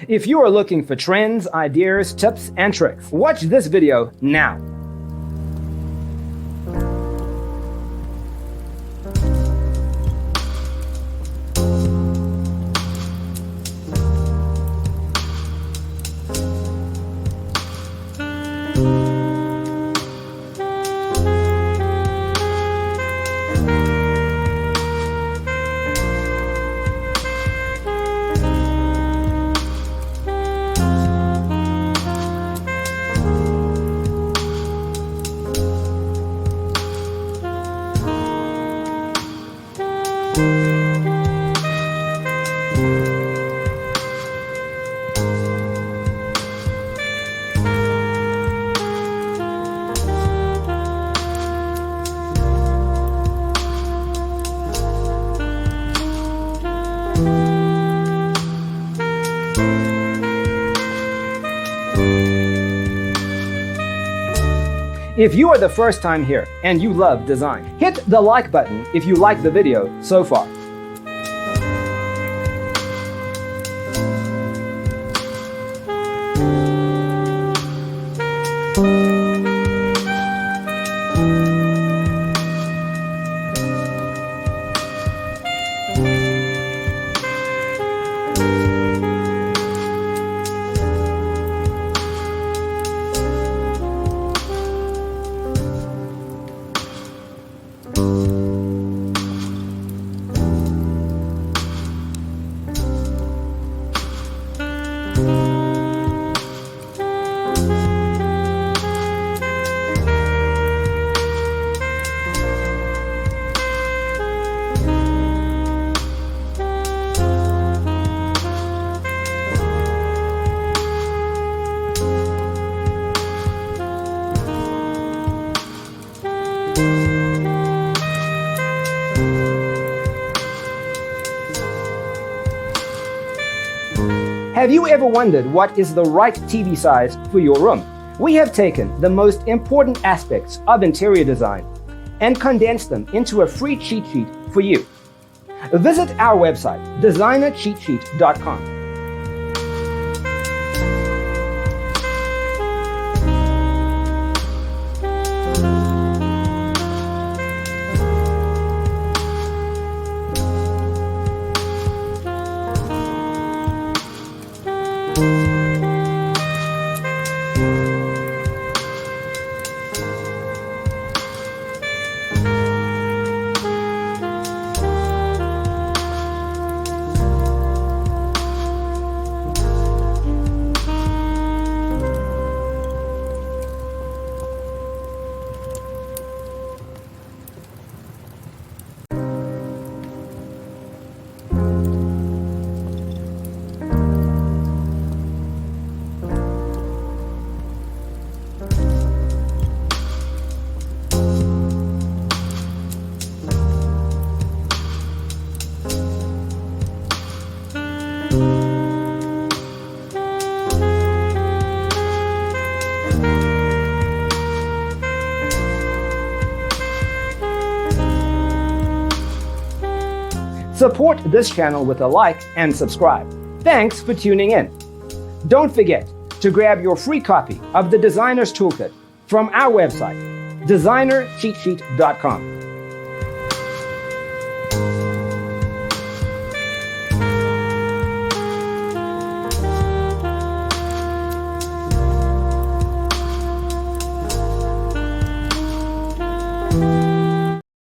If you are looking for trends, ideas, tips, and tricks, watch this video now. If you are the first time here and you love design, hit the like button if you like the video so far. Have you ever wondered what is the right TV size for your room? We have taken the most important aspects of interior design and condensed them into a free cheat sheet for you. Visit our website, designercheatsheet.com. Support this channel with a like and subscribe. Thanks for tuning in. Don't forget to grab your free copy of the Designer's Toolkit from our website, designercheatsheet.com.